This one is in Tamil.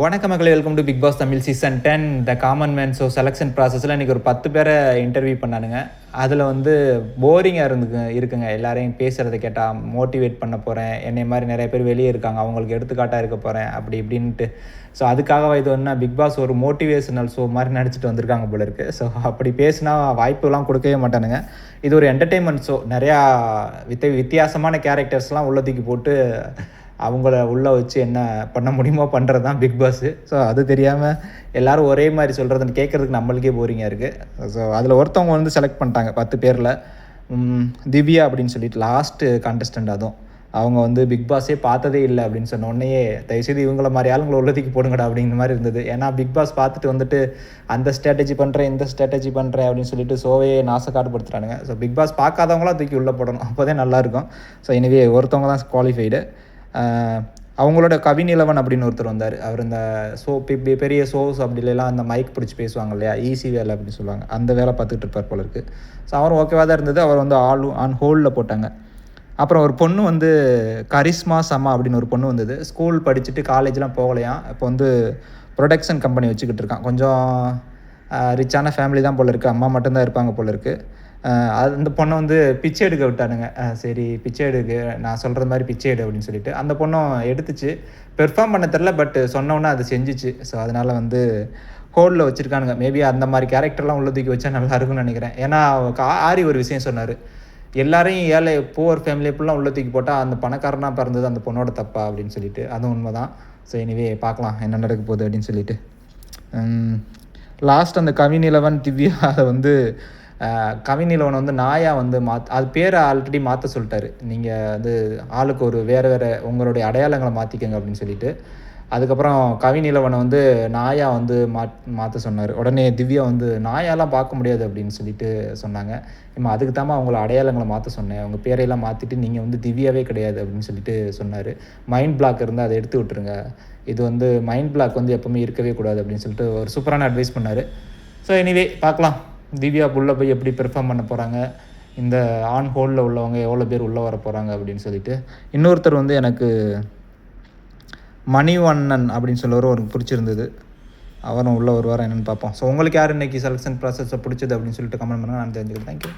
வணக்கம் மக்களே, welcome to Bigg Boss Tamil season 10 the common man. So selection ப்ராசஸில் இன்றைக்கி ஒரு 10 பேரை இன்டர்வியூ பண்ணானுங்க. அதில் வந்து போரிங்காக இருக்குங்க. எல்லாரையும் பேசுகிறத கேட்டால் மோட்டிவேட் பண்ண போகிறேன், என்னை மாதிரி நிறைய பேர் வெளியே இருக்காங்க, அவங்களுக்கு எடுத்துக்காட்டாக இருக்க போகிறேன் அப்படி இப்படின்ட்டு. ஸோ அதுக்காக இது ஒன்றா பிக் பாஸ் ஒரு மோட்டிவேஷனல் ஷோ மாதிரி நடிச்சிட்டு வந்திருக்காங்க போல இருக்குது. ஸோ அப்படி பேசினா வாய்ப்புலாம் கொடுக்கவே மாட்டானுங்க. இது ஒரு என்டர்டெயின்மெண்ட் ஷோ. நிறையா வித்தியாசமான கேரக்டர்ஸ்லாம் உள்ளத்துக்கு போட்டு அவங்கள உள்ளே வச்சு என்ன பண்ண முடியுமோ பண்ணுறது தான் பிக் பாஸு. ஸோ அது தெரியாமல் எல்லோரும் ஒரே மாதிரி சொல்கிறதுன்னு கேட்குறதுக்கு நம்மளுக்கே போரிங்காக இருக்குது. ஸோ அதில் ஒருத்தவங்க வந்து செலக்ட் பண்ணிட்டாங்க 10 பேரில். திவ்யா அப்படின்னு சொல்லிட்டு லாஸ்ட்டு கான்டெஸ்டன்ட். அதுவும் அவங்க வந்து பிக் பாஸே பார்த்ததே இல்லை அப்படின்னு சொன்ன உடனே தயவுசெய்து இவங்கள மாதிரி ஆளுங்களை உள்ளத்துக்கு போடுங்கடா அப்படிங்கிற மாதிரி இருந்தது. ஏன்னா பிக் பாஸ் பார்த்துட்டு வந்துட்டு அந்த ஸ்ட்ராட்டஜி பண்ணுறேன் இந்த ஸ்ட்ராட்டஜி பண்ணுறேன் அப்படின்னு சொல்லிட்டு ஷோவே நாசக்காடுபடுத்துறானுங்க. ஸோ பிக் பாஸ் பார்க்காதவங்களாம் தூக்கி உள்ளே போடணும், அப்போ தான் நல்லாயிருக்கும். ஸோ எனவே ஒருத்தவங்க தான் குவாலிஃபைடு. அவங்களோட கவிநிலவன் அப்படின்னு ஒருத்தர் வந்தார். அவர் இந்த பெரிய ஷோஸ் அப்படிலாம் அந்த மைக் பிடிச்சி பேசுவாங்க இல்லையா, ஈஸி வேலை அப்படின்னு சொல்லுவாங்க, அந்த வேலை பார்த்துட்டு இருப்பார் போல இருக்குது. ஸோ அவரும் ஓகேவாக தான் இருந்தது. அவர் வந்து ஆன் ஹோல்டில் போட்டாங்க. அப்புறம் ஒரு பொண்ணு வந்து கரிஸ்மா சமா அப்படின்னு ஒரு பொண்ணு வந்தது. ஸ்கூல் படிச்சுட்டு காலேஜ்லாம் போகலையாம். இப்போ வந்து ப்ரொடக்ஷன் கம்பெனி வச்சுக்கிட்டு இருக்கான். கொஞ்சம் ரிச்சான ஃபேமிலி தான் போல இருக்குது, அம்மா மட்டும்தான் இருப்பாங்க போல இருக்குது. அந்த பொண்ணை வந்து பிச்சை எடுக்க விட்டானுங்க. சரி பிச்சை எடுக்க, நான் சொல்கிறது மாதிரி பிச்சை எடு அப்படின்னு சொல்லிட்டு அந்த பொண்ணும் எடுத்துச்சு. பெர்ஃபார்ம் பண்ண தெரில, பட் சொன்னோன்னே அது செஞ்சிச்சு. ஸோ அதனால் வந்து ஹோல்டில் வச்சுருக்கானுங்க. மேபி அந்த மாதிரி கேரக்டர்லாம் உள்ள தூக்கி வச்சா நல்லா இருக்கும்னு நினைக்கிறேன். ஏன்னா ஆரி ஒரு விஷயம் சொன்னார், எல்லாரையும் ஏழை புவர் ஃபேமிலி எப்படிலாம் உள்ள தூக்கி போட்டால் அந்த பணக்காரனாக பிறந்தது அந்த பொண்ணோட தப்பா அப்படின்னு சொல்லிட்டு. அதுவும் உண்மை தான். ஸோ எனிவே பார்க்கலாம் என்ன நடக்க போகுது அப்படின்னு சொல்லிட்டு. லாஸ்ட் அந்த கவிநிலவன் திவ்யா அதை வந்து கவிநிலவன் வந்து நாயா வந்து அது பேரை ஆல்ரெடி மாற்ற சொல்லிட்டாரு. நீங்கள் வந்து ஆளுக்கு ஒரு வேறு உங்களுடைய அடையாளங்களை மாற்றிக்கங்க அப்படின்னு சொல்லிட்டு. அதுக்கப்புறம் கவிநிலவனை வந்து நாயா வந்து மாற்ற சொன்னார். உடனே திவ்யா வந்து நாயாலாம் பார்க்க முடியாது அப்படின்னு சொல்லிட்டு சொன்னாங்க. அதுக்கு தாம்மா அவங்கள அடையாளங்களை மாற்ற சொன்னேன், அவங்க பேரையெல்லாம் மாற்றிட்டு நீங்கள் வந்து திவ்யாவே கிடையாது அப்படின்னு சொல்லிட்டு சொன்னார். மைண்ட் பிளாக் இருந்தால் அதை எடுத்து விட்டுருங்க, இது வந்து மைண்ட் பிளாக் வந்து எப்போவுமே இருக்கவே கூடாது அப்படின்னு சொல்லிட்டு ஒரு சூப்பரான அட்வைஸ் பண்ணார். ஸோ எனிவே பார்க்கலாம் திவ்யா உள்ளே போய் எப்படி பெர்ஃபார்ம் பண்ண போகிறாங்க, இந்த ஆன் ஹோல்டில் உள்ளவங்க எவ்வளோ பேர் உள்ளே வர போகிறாங்க அப்படின்னு சொல்லிட்டு. இன்னொருத்தர் வந்து எனக்கு மணிவண்ணன் அப்படின்னு சொல்லுவார், ஒரு பிடிச்சிருந்தது. அவரும் உள்ளே வருவார் என்னென்னு பார்ப்போம். ஸோ உங்களுக்கு யார் இன்றைக்கி செலெக்ஷன் ப்ராசஸை பிடிச்சது அப்படின்னு சொல்லிட்டு கமெண்ட் பண்ணுங்கள், நான் தெரிஞ்சுக்கிறேன். தேங்க்யூ.